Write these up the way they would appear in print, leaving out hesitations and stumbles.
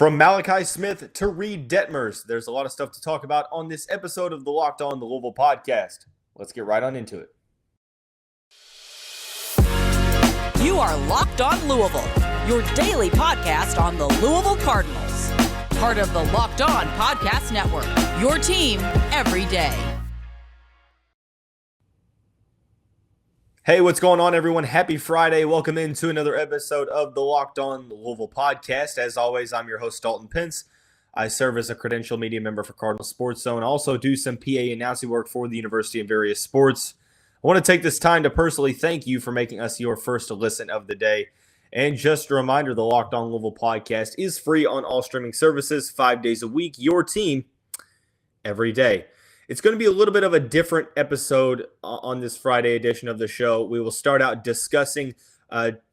From Malachi Smith to Reid Detmers, there's a lot of stuff to talk about on this episode of the Locked On the Louisville podcast. Let's get right on into it. You are Locked On Louisville, your daily podcast on the Louisville Cardinals. Part of the Locked On Podcast Network, your team every day. Hey, what's going on, everyone? Happy Friday. Welcome into another episode of the Locked On Louisville podcast. As always, I'm your host, Dalton Pence. I serve as a credential media member for Cardinal Sports Zone. I also do some PA announcing work for the university in various sports. I want to take this time to personally thank you for making us your first listen of the day. And just a reminder, the Locked On Louisville podcast is free on all streaming services 5 days a week. Your team every day. It's going to be a little bit of a different episode on this Friday edition of the show. We will start out discussing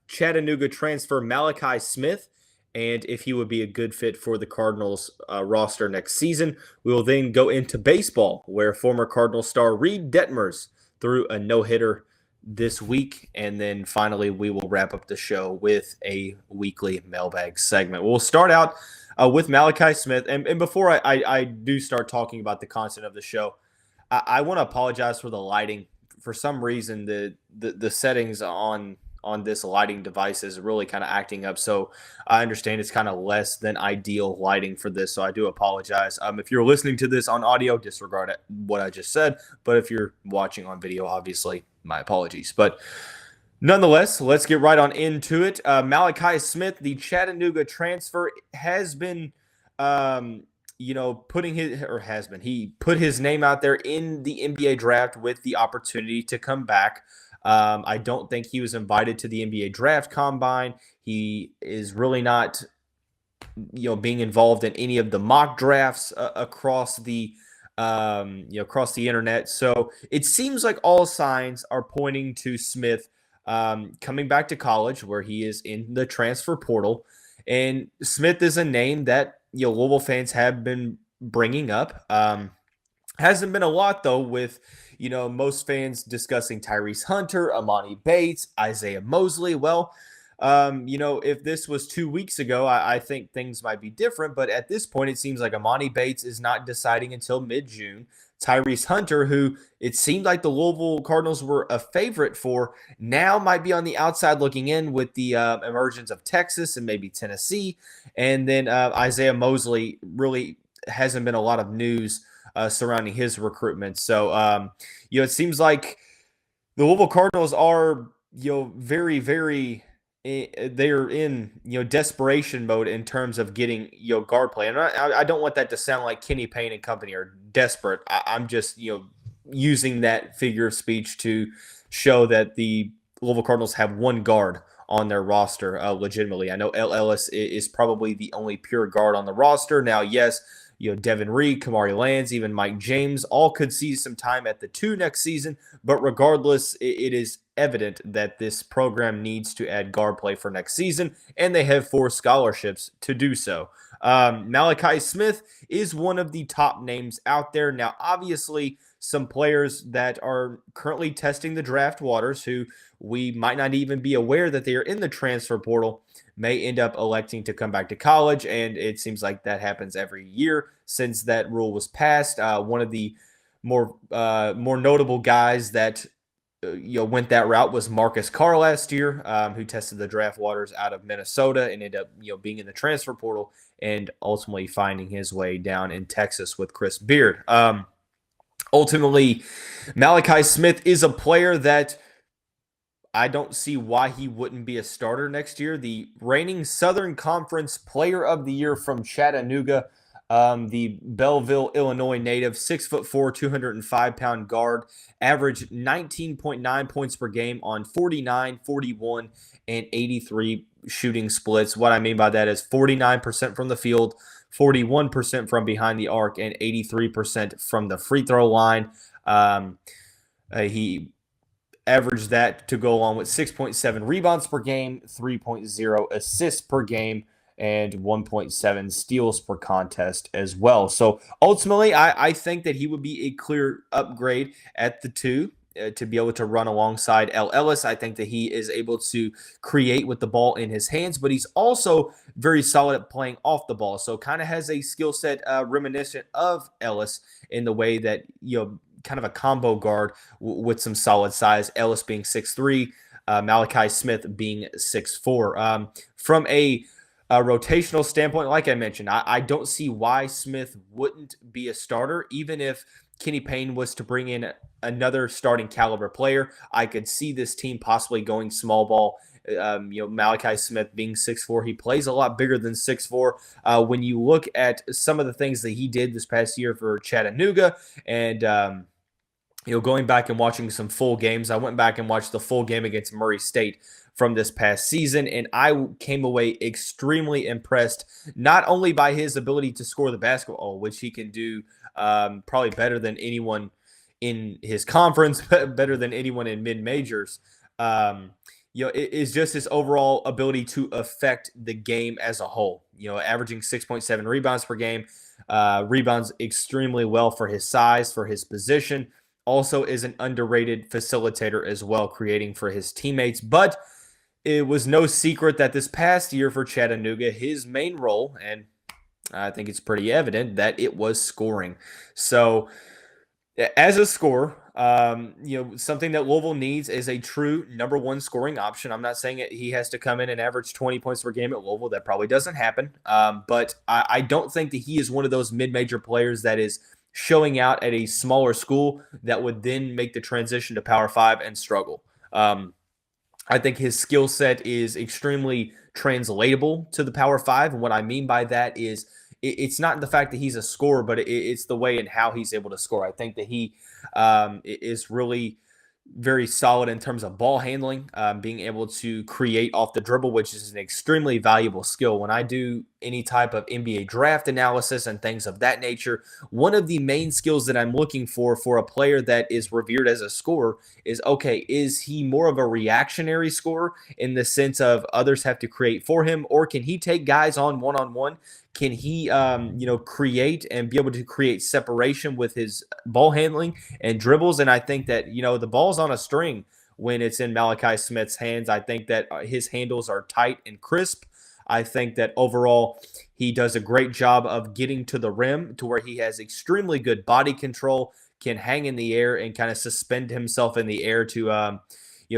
Chattanooga transfer Malachi Smith and if he would be a good fit for the Cardinals roster next season. We will then go into baseball, where former Cardinal star Reid Detmers threw a no-hitter this week. And then finally, we will wrap up the show with a weekly mailbag segment. We'll start out with Malachi Smith. And before I do start talking about the content of the show, I want to apologize for the lighting. For some reason, the settings on this lighting device is really kind of acting up. So I understand it's kind of less than ideal lighting for this. So I do apologize. If you're listening to this on audio, disregard what I just said. But if you're watching on video, obviously, my apologies. But nonetheless, let's get right on into it. Malachi Smith, the Chattanooga transfer, has been, he put his name out there in the NBA draft with the opportunity to come back. I don't think he was invited to the NBA draft combine. He is really not, being involved in any of the mock drafts across the internet. So it seems like all signs are pointing to Smith coming back to college, where he is in the transfer portal. And Smith is a name that Louisville fans have been bringing up. Hasn't been a lot, though, with most fans discussing Tyrese Hunter, Amani Bates, Isaiah Mosley. Well, if this was 2 weeks ago, I think things might be different. But at this point, it seems like Amani Bates is not deciding until mid-June. Tyrese Hunter, who it seemed like the Louisville Cardinals were a favorite for, now might be on the outside looking in with the emergence of Texas and maybe Tennessee. And then Isaiah Mosley, really hasn't been a lot of news surrounding his recruitment. So, it seems like the Louisville Cardinals are, very, very they're in desperation mode in terms of getting guard play, and I don't want that to sound like Kenny Payne and company are desperate. I'm just using that figure of speech to show that the Louisville Cardinals have one guard on their roster legitimately. I know El Ellis is probably the only pure guard on the roster now. Yes, Devin Reed, Kamari Lands, even Mike James, all could see some time at the 2 next season. But regardless, it is evident that this program needs to add guard play for next season, and they have 4 scholarships to do so. Malachi Smith is one of the top names out there. Now, obviously, some players that are currently testing the draft waters, who we might not even be aware that they are in the transfer portal, may end up electing to come back to college, and it seems like that happens every year since that rule was passed. One of the more notable guys that went that route was Marcus Carr last year, who tested the draft waters out of Minnesota and ended up being in the transfer portal and ultimately finding his way down in Texas with Chris Beard. Ultimately, Malachi Smith is a player that I don't see why he wouldn't be a starter next year. The reigning Southern Conference Player of the Year from Chattanooga, the Belleville, Illinois native, 6'4", 205-pound guard, averaged 19.9 points per game on 49, 41, and 83 shooting splits. What I mean by that is 49% from the field, 41% from behind the arc, and 83% from the free throw line. He averaged that to go along with 6.7 rebounds per game, 3.0 assists per game, and 1.7 steals per contest as well. So ultimately, I think that he would be a clear upgrade at the 2 to be able to run alongside L. Ellis. I think that he is able to create with the ball in his hands, but he's also very solid at playing off the ball. So kind of has a skill set reminiscent of Ellis in the way that, kind of a combo guard with some solid size. Ellis being 6'3", Malachi Smith being 6'4". From a rotational standpoint, like I mentioned, I don't see why Smith wouldn't be a starter, even if Kenny Payne was to bring in another starting caliber player. I could see this team possibly going small ball. Malachi Smith being 6'4", he plays a lot bigger than 6'4". When you look at some of the things that he did this past year for Chattanooga, and going back and watching some full games, I went back and watched the full game against Murray State from this past season, and I came away extremely impressed, not only by his ability to score the basketball, which he can do probably better than anyone in his conference, better than anyone in mid-majors. It is just his overall ability to affect the game as a whole. Averaging 6.7 rebounds per game, rebounds extremely well for his size, for his position. Also is an underrated facilitator as well, creating for his teammates. But it was no secret that this past year for Chattanooga, his main role, and I think it's pretty evident, that it was scoring. So as a scorer, something that Louisville needs is a true number one scoring option. I'm not saying he has to come in and average 20 points per game at Louisville. That probably doesn't happen. But I don't think that he is one of those mid-major players that is showing out at a smaller school that would then make the transition to Power 5 and struggle. I think his skill set is extremely translatable to the Power 5. And what I mean by that is it's not the fact that he's a scorer, but it's the way and how he's able to score. I think that he is really very solid in terms of ball handling, being able to create off the dribble, which is an extremely valuable skill. When I do any type of NBA draft analysis and things of that nature, one of the main skills that I'm looking for a player that is revered as a scorer is, okay, is he more of a reactionary scorer in the sense of others have to create for him, or can he take guys on one-on-one? Can he, create and be able to create separation with his ball handling and dribbles? And I think that, the ball's on a string when it's in Malachi Smith's hands. I think that his handles are tight and crisp. I think that overall he does a great job of getting to the rim to where he has extremely good body control, can hang in the air and kind of suspend himself in the air to,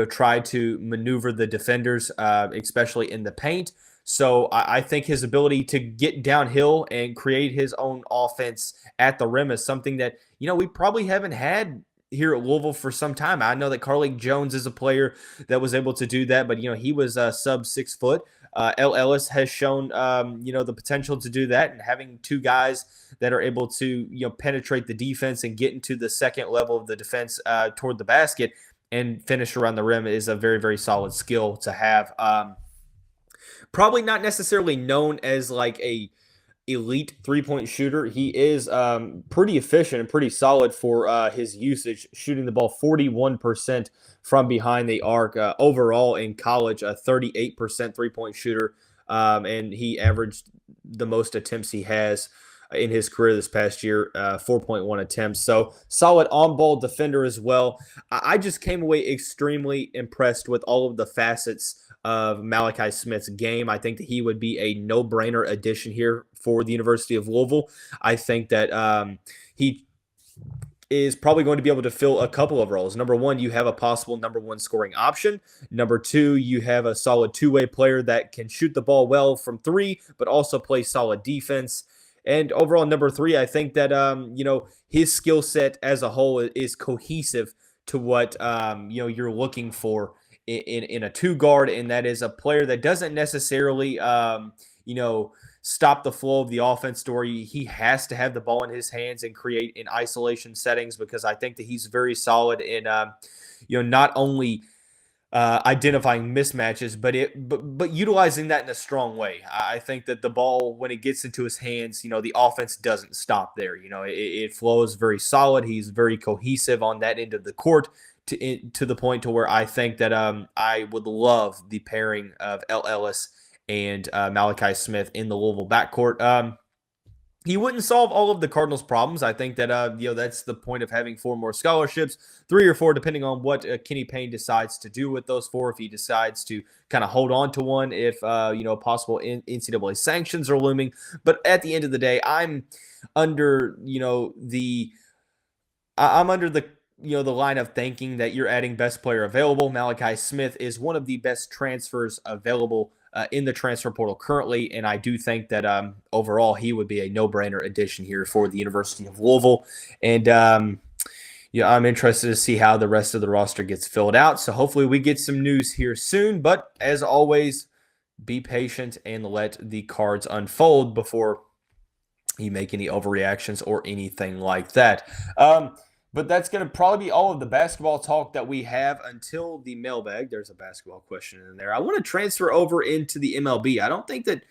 try to maneuver the defenders, especially in the paint. So I think his ability to get downhill and create his own offense at the rim is something that, we probably haven't had here at Louisville for some time. I know that Carlik Jones is a player that was able to do that, but, he was sub 6 foot. L. Ellis has shown, the potential to do that, and having two guys that are able to, penetrate the defense and get into the second level of the defense toward the basket and finish around the rim is a very, very solid skill to have. Probably not necessarily known as like a elite three-point shooter. He is pretty efficient and pretty solid for his usage, shooting the ball 41% from behind the arc. Overall in college, a 38% three-point shooter, and he averaged the most attempts he has in his career this past year, 4.1 attempts. So solid on-ball defender as well. I just came away extremely impressed with all of the facets of Malachi Smith's game. I think that he would be a no-brainer addition here for the University of Louisville. I think that he is probably going to be able to fill a couple of roles. Number one, you have a possible number one scoring option. Number two, you have a solid two-way player that can shoot the ball well from three, but also play solid defense. And overall, number three, I think that, his skill set as a whole is cohesive to what, you're looking for in a two guard. And that is a player that doesn't necessarily, stop the flow of the offense story. He has to have the ball in his hands and create in isolation settings, because I think that he's very solid in, not only identifying mismatches, but utilizing that in a strong way. I think that the ball, when it gets into his hands, the offense doesn't stop there. It flows very solid. He's very cohesive on that end of the court to the point to where I think that I would love the pairing of L. Ellis and Malachi Smith in the Louisville backcourt. he wouldn't solve all of the Cardinals' problems. I think that that's the point of having 4 more scholarships, 3 or 4, depending on what Kenny Payne decides to do with those 4. If he decides to kind of hold on to one, if possible NCAA sanctions are looming. But at the end of the day, I'm under I'm under the line of thinking that you're adding best player available. Malachi Smith is one of the best transfers available in the transfer portal currently, and I do think that overall he would be a no-brainer addition here for the University of Louisville. And I'm interested to see how the rest of the roster gets filled out. So hopefully we get some news here soon. But as always, be patient and let the cards unfold before you make any overreactions or anything like that. But that's going to probably be all of the basketball talk that we have until the mailbag. There's a basketball question in there. I want to transfer over into the MLB. I don't think that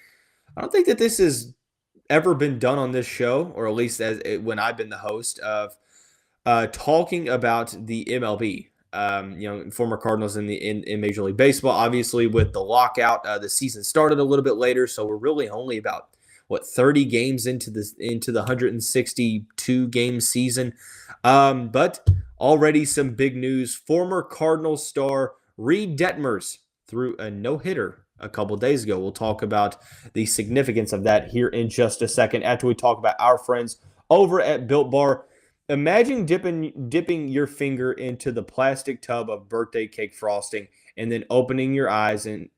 this has ever been done on this show, or at least when I've been the host of talking about the MLB. Former Cardinals in Major League Baseball. Obviously, with the lockout, the season started a little bit later, so we're really only about 30 games into the 162 game season. But already some big news. Former Cardinals star Reid Detmers threw a no-hitter a couple days ago. We'll talk about the significance of that here in just a second after we talk about our friends over at Built Bar. Imagine dipping your finger into the plastic tub of birthday cake frosting and then opening your eyes and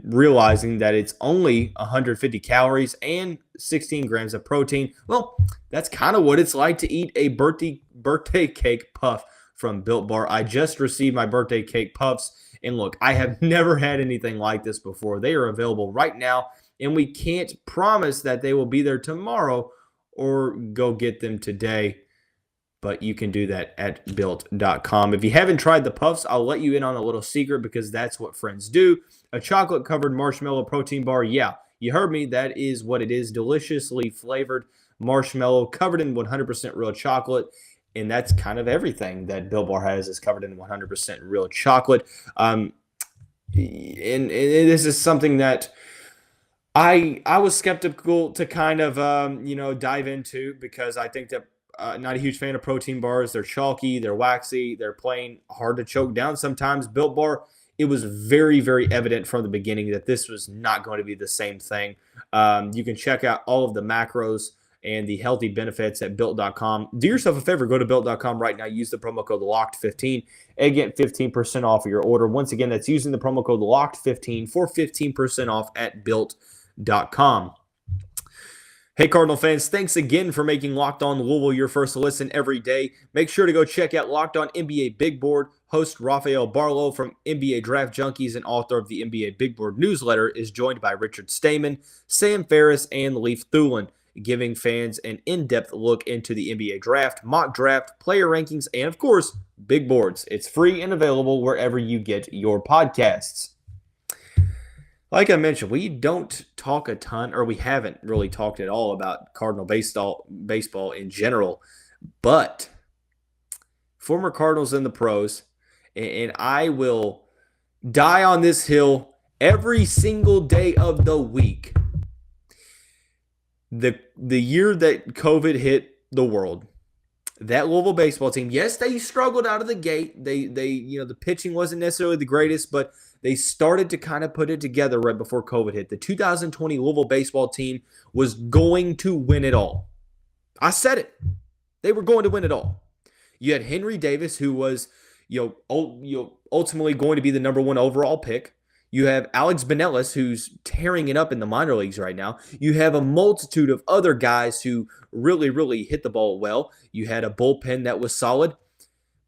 realizing that it's only 150 calories and 16 grams of protein. Well, that's kind of what it's like to eat a birthday cake puff from Built Bar. I just received my birthday cake puffs, and look, I have never had anything like this before. They are available right now, and we can't promise that they will be there tomorrow or go get them today. But you can do that at Built.com. If you haven't tried the puffs, I'll let you in on a little secret because that's what friends do. A chocolate-covered marshmallow protein bar. Yeah, you heard me. That is what it is. Deliciously flavored marshmallow covered in 100% real chocolate. And that's kind of everything that Built Bar has is covered in 100% real chocolate. And this is something that I was skeptical to kind of, dive into because I think that not a huge fan of protein bars. They're chalky, they're waxy, they're plain hard to choke down sometimes. Built Bar, it was very, very evident from the beginning that this was not going to be the same thing. You can check out all of the macros and the healthy benefits at Built.com. Do yourself a favor, go to Built.com right now. Use the promo code LOCKED15 and get 15% off of your order. Once again, that's using the promo code LOCKED15 for 15% off at Built.com. Hey, Cardinal fans, thanks again for making Locked On Louisville your first listen every day. Make sure to go check out Locked On NBA Big Board. Host Rafael Barlow from NBA Draft Junkies and author of the NBA Big Board newsletter is joined by Richard Stamen, Sam Ferris, and Leif Thulin, giving fans an in-depth look into the NBA draft, mock draft, player rankings, and, of course, big boards. It's free and available wherever you get your podcasts. Like I mentioned, we don't talk a ton, or we haven't really talked at all about Cardinal baseball in general, but former Cardinals in the pros, and I will die on this hill every single day of the week. The year that COVID hit the world, that Louisville baseball team, yes, they struggled out of the gate. They the pitching wasn't necessarily the greatest, but they started to kind of put it together right before COVID hit. The 2020 Louisville baseball team was going to win it all. I said it. They were going to win it all. You had Henry Davis, who was ultimately going to be the number 1 overall pick. You have Alex Benelis, who's tearing it up in the minor leagues right now. You have a multitude of other guys who really, really hit the ball well. You had a bullpen that was solid.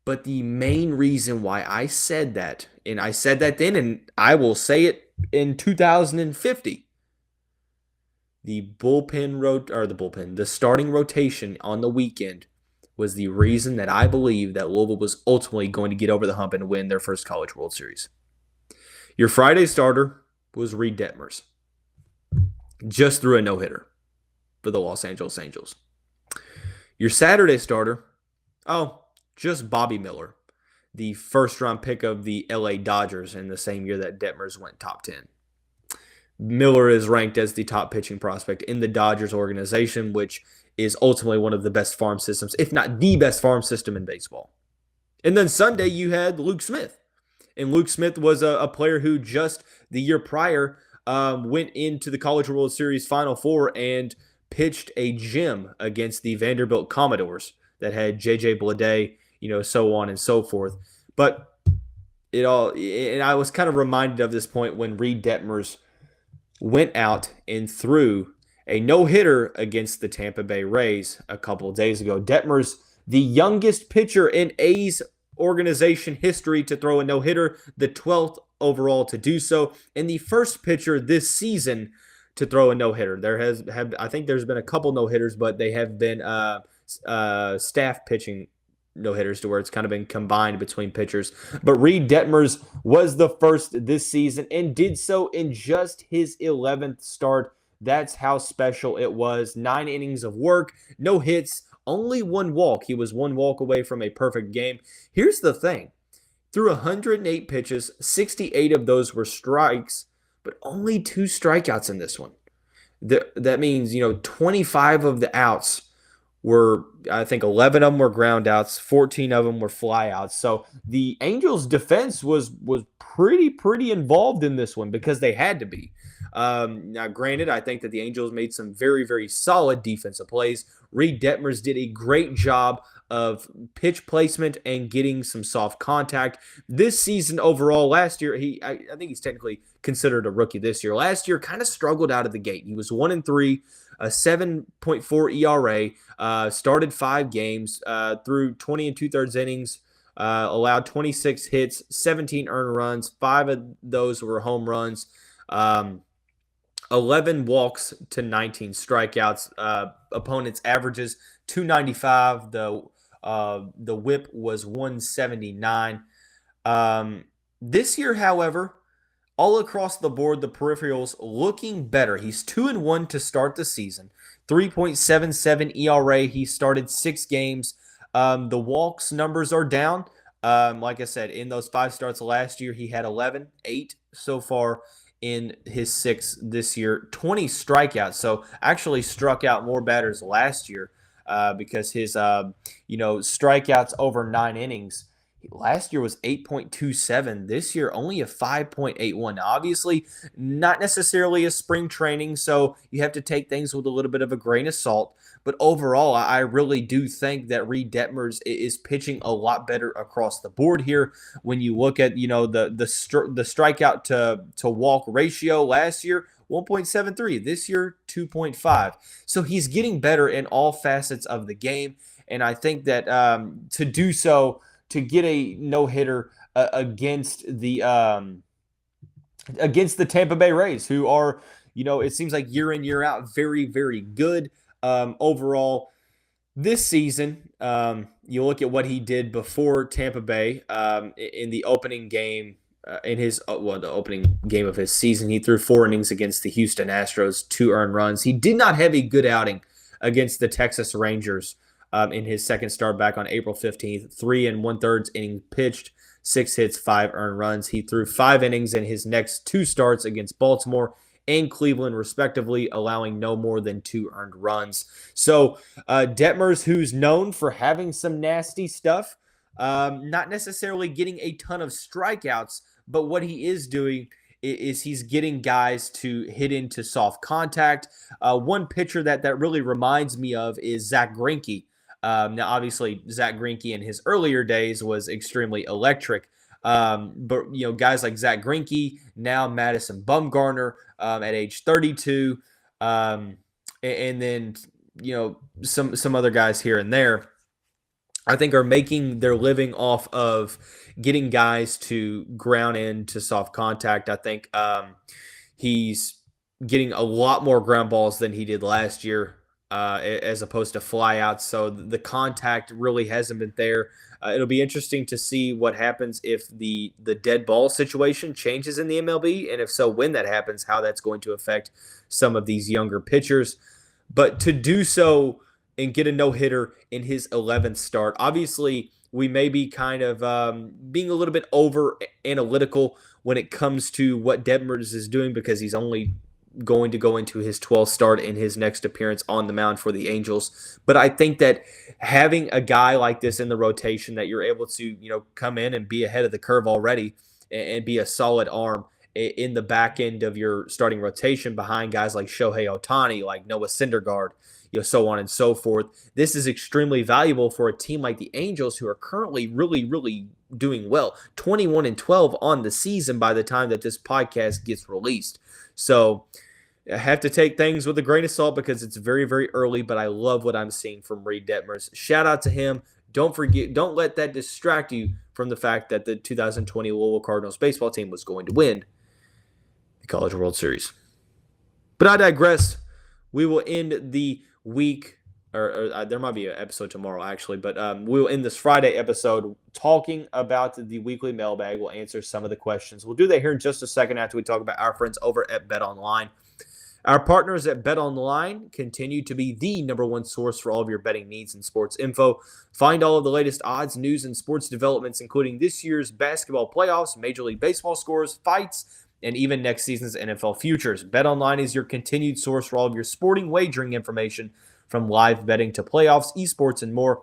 But the main reason why I said that, and I said that then, and I will say it in 2050, the starting rotation on the weekend was the reason that I believe that Louisville was ultimately going to get over the hump and win their first College World Series. Your Friday starter was Reid Detmers. Just threw a no-hitter for the Los Angeles Angels. Your Saturday starter, just Bobby Miller, the first-round pick of the LA Dodgers in the same year that Detmers went top 10. Miller is ranked as the top pitching prospect in the Dodgers organization, which is ultimately one of the best farm systems, if not the best farm system in baseball. And then Sunday, you had Luke Smith. And Luke Smith was a player who just the year prior went into the College World Series Final Four and pitched a gem against the Vanderbilt Commodores that had J.J. Bleday, so on and so forth. But and I was kind of reminded of this point when Reid Detmers went out and threw a no-hitter against the Tampa Bay Rays a couple of days ago. Detmers, the youngest pitcher in A's organization history to throw a no-hitter, the 12th overall to do so, and the first pitcher this season to throw a no-hitter. I think there's been a couple no-hitters, but they have been staff pitching no-hitters to where it's kind of been combined between pitchers. But Reid Detmers was the first this season and did so in just his 11th start. That's how special it was. 9 innings of work, no hits, only 1 walk. He was 1 walk away from a perfect game. Here's the thing. Through 108 pitches, 68 of those were strikes, but only 2 strikeouts in this one. That means, 25 of the outs were, I think 11 of them were ground outs, 14 of them were fly outs. So the Angels defense was pretty involved in this one because they had to be. Now, granted, I think that the Angels made some very, very solid defensive plays. Reid Detmers did a great job of pitch placement and getting some soft contact. This season overall, last year, I think he's technically considered a rookie this year. Last year, kind of struggled out of the gate. He was 1-3, a 7.4 ERA, started 5 games, through 20 2/3 innings, allowed 26 hits, 17 earned runs. 5 of those were home runs. 11 walks to 19 strikeouts. Opponents' averages 295. The whip was 179. This year, however, all across the board, the peripherals looking better. He's 2-1 to start the season. 3.77 ERA. He started 6 games. The walks numbers are down. Like I said, in those 5 starts last year, he had 11, 8 so far in his 6 this year. 20 strikeouts. So actually struck out more batters last year because his strikeouts over 9 innings last year was 8.27. This year only a 5.81. Now, obviously not necessarily a spring training, so you have to take things with a little bit of a grain of salt. But overall, I really do think that Reid Detmers is pitching a lot better across the board here. When you look at the strikeout to walk ratio last year, 1.73. This year, 2.5. So he's getting better in all facets of the game, and I think that to do so, to get a no-hitter against the Tampa Bay Rays, who are, it seems like year in, year out, very, very good overall this season. You look at what he did before Tampa Bay in the opening game, the opening game of his season. He threw 4 innings against the Houston Astros, 2 earned runs. He did not have a good outing against the Texas Rangers in his second start back on April 15th. 3 1/3 innings pitched, 6 hits, 5 earned runs. He threw 5 innings in his next 2 starts against Baltimore and Cleveland, respectively, allowing no more than 2 earned runs. So Detmers, who's known for having some nasty stuff, not necessarily getting a ton of strikeouts, but what he is doing is he's getting guys to hit into soft contact. One pitcher that really reminds me of is Zach Greinke. Now, obviously, Zach Greinke in his earlier days was extremely electric. But, guys like Zach Greinke, now Madison Bumgarner at age 32, and then, some other guys here and there, I think are making their living off of getting guys to ground into soft contact. I think he's getting a lot more ground balls than he did last year, as opposed to flyouts. So the contact really hasn't been there. It'll be interesting to see what happens if the dead ball situation changes in the MLB, and if so, when that happens, how that's going to affect some of these younger pitchers. But to do so and get a no-hitter in his 11th start, obviously we may be kind of being a little bit over analytical when it comes to what Detmers is doing, because he's only going to go into his 12th start in his next appearance on the mound for the Angels. But I think that having a guy like this in the rotation that you're able to, come in and be ahead of the curve already and be a solid arm in the back end of your starting rotation behind guys like Shohei Ohtani, like Noah Syndergaard, so on and so forth. This is extremely valuable for a team like the Angels, who are currently really, really doing well. 21-12 on the season by the time that this podcast gets released. So I have to take things with a grain of salt because it's very, very early, but I love what I'm seeing from Reid Detmers. Shout out to him. Don't let that distract you from the fact that the 2020 Louisville Cardinals baseball team was going to win the College World Series. But I digress. We will end the week, or there might be an episode tomorrow actually, but we'll end this Friday episode talking about the weekly mailbag. We'll answer some of the questions. We'll do that here in just a second after we talk about our friends over at BetOnline. Our partners at BetOnline continue to be the number one source for all of your betting needs and sports info. Find all of the latest odds, news, and sports developments, including this year's basketball playoffs, Major League Baseball scores, fights, and even next season's NFL futures. BetOnline is your continued source for all of your sporting wagering information, from live betting to playoffs, esports, and more.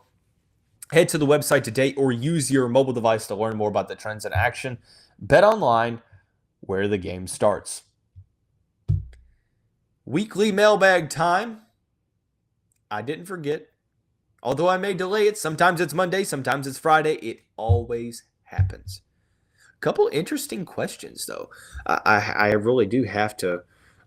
Head to the website today or use your mobile device to learn more about the trends in action. BetOnline, where the game starts. Weekly mailbag time. I didn't forget. Although I may delay it. Sometimes it's Monday, sometimes it's Friday. It always happens. Couple interesting questions, though. I really do have to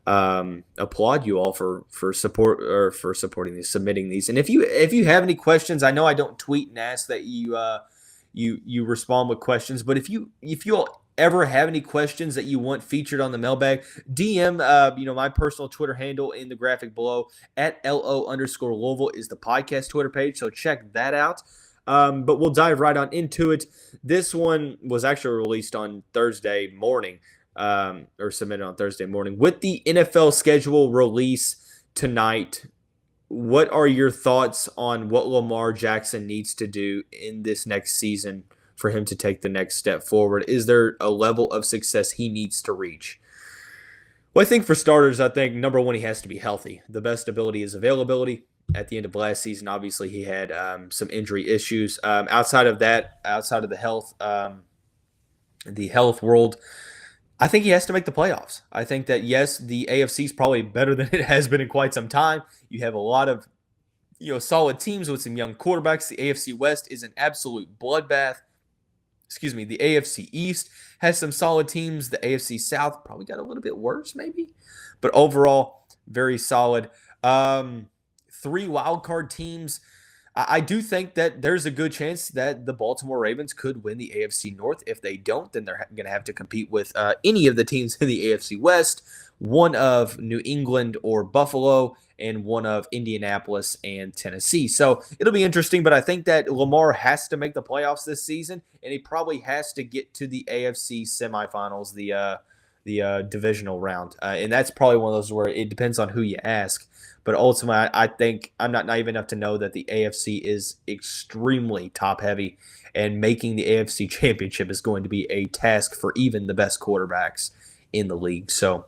applaud you all for support or for supporting these, submitting these. And if you have any questions, I know I don't tweet and ask that you respond with questions, but if you all ever have any questions that you want featured on the mailbag, DM my personal Twitter handle in the graphic below at @LO_Louisville is the podcast Twitter page, so check that out. But we'll dive right on into it. This one was actually released on Thursday morning, or submitted on Thursday morning. With the NFL schedule release tonight, what are your thoughts on what Lamar Jackson needs to do in this next season for him to take the next step forward? Is there a level of success he needs to reach? Well, I think for starters, number one, he has to be healthy. The best ability is availability. At the end of last season, obviously, he had some injury issues. Outside of that, outside of the health world, I think he has to make the playoffs. I think that, yes, the AFC is probably better than it has been in quite some time. You have a lot of solid teams with some young quarterbacks. The AFC West is an absolute bloodbath. The AFC East has some solid teams. The AFC South probably got a little bit worse, maybe. But overall, very solid. 3 wildcard teams. I do think that there's a good chance that the Baltimore Ravens could win the AFC North. If they don't, then they're going to have to compete with any of the teams in the AFC West, one of New England or Buffalo, and one of Indianapolis and Tennessee. So it'll be interesting, but I think that Lamar has to make the playoffs this season, and he probably has to get to the AFC semifinals, the divisional round. And that's probably one of those where it depends on who you ask. But ultimately, I think I'm not naive enough to know that the AFC is extremely top-heavy, and making the AFC championship is going to be a task for even the best quarterbacks in the league. So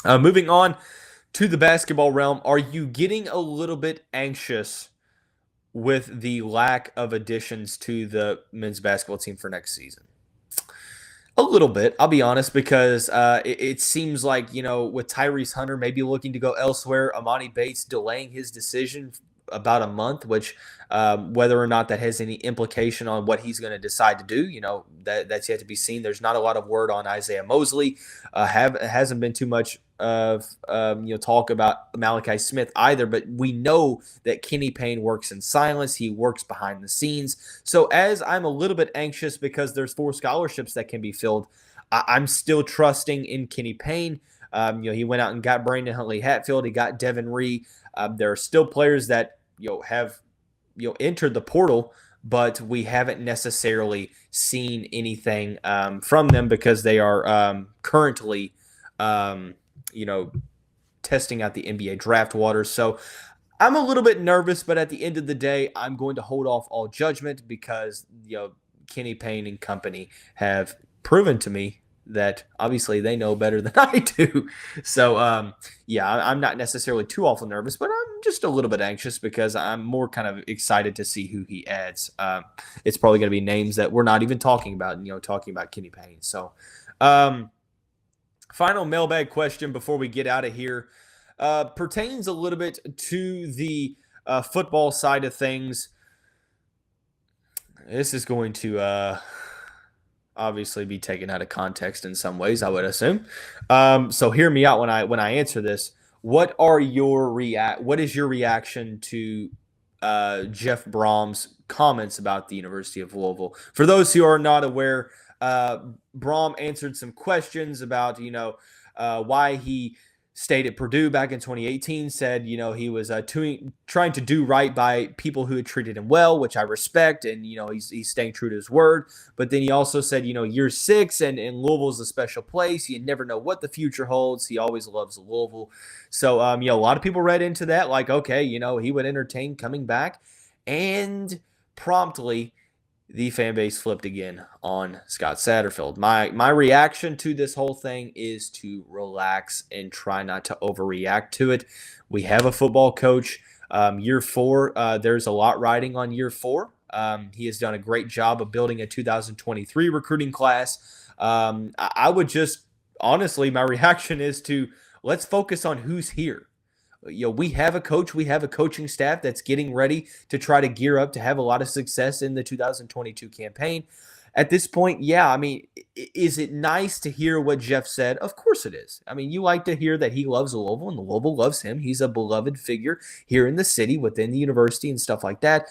moving on to the basketball realm, are you getting a little bit anxious with the lack of additions to the men's basketball team for next season? A little bit, I'll be honest, because it seems like, with Tyrese Hunter maybe looking to go elsewhere, Amani Bates delaying his decision about a month, which whether or not that has any implication on what he's going to decide to do, that's yet to be seen. There's not a lot of word on Isaiah Mosley. Hasn't been too much of talk about Malachi Smith either, but we know that Kenny Payne works in silence. He works behind the scenes. So as I'm a little bit anxious because there's 4 scholarships that can be filled, I'm still trusting in Kenny Payne. He went out and got Brandon Huntley-Hatfield. He got Devin Ree. There are still players that have entered the portal, but we haven't necessarily seen anything from them because they are currently testing out the NBA draft waters. So I'm a little bit nervous, but at the end of the day, I'm going to hold off all judgment because Kenny Payne and company have proven to me that obviously they know better than I do. So, I'm not necessarily too awful nervous, but I'm just a little bit anxious because I'm more kind of excited to see who he adds. It's probably going to be names that we're not even talking about, talking about Kenny Payne. So, final mailbag question before we get out of here pertains a little bit to the football side of things. This is going to obviously be taken out of context in some ways, I would assume. So hear me out when I answer this. What is your reaction to Jeff Brohm's comments about the University of Louisville? For those who are not aware, Brohm answered some questions about why he stayed at Purdue back in 2018, said, he was trying to do right by people who had treated him well, which I respect. And, he's staying true to his word. But then he also said, year 6 and Louisville's a special place. You never know what the future holds. He always loves Louisville. So, a lot of people read into that like, okay, he would entertain coming back. And promptly, the fan base flipped again on Scott Satterfield. My reaction to this whole thing is to relax and try not to overreact to it. We have a football coach. Year 4, there's a lot riding on year 4. He has done a great job of building a 2023 recruiting class. I would just, honestly, my reaction is to let's focus on who's here. We have a coach. We have a coaching staff that's getting ready to try to gear up to have a lot of success in the 2022 campaign. At this point, is it nice to hear what Jeff said? Of course it is. You like to hear that he loves Louisville and Louisville loves him. He's a beloved figure here in the city, within the university and stuff like that.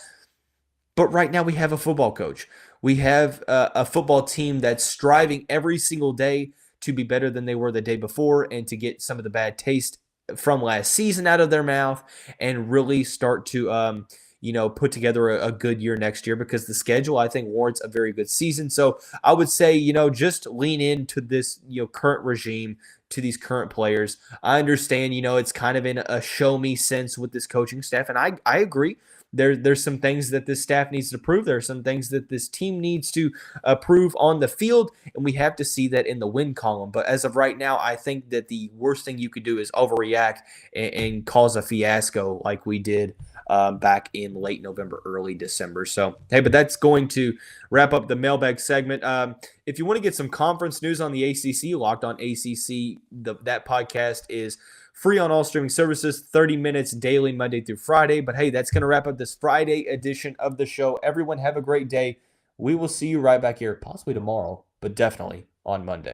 But right now we have a football coach. We have a football team that's striving every single day to be better than they were the day before and to get some of the bad taste from last season out of their mouth and really start to put together a good year next year, because the schedule, I think, warrants a very good season. So I would say, just lean into this, current regime, to these current players. I understand, it's kind of in a show me sense with this coaching staff. And I agree. There's some things that this staff needs to prove. There are some things that this team needs to prove on the field, and we have to see that in the win column. But as of right now, I think that the worst thing you could do is overreact and cause a fiasco like we did back in late November, early December. So, hey, but that's going to wrap up the mailbag segment. If you want to get some conference news on the ACC, Locked On ACC, that podcast is free on all streaming services, 30 minutes daily, Monday through Friday. But hey, that's going to wrap up this Friday edition of the show. Everyone have a great day. We will see you right back here, possibly tomorrow, but definitely on Monday.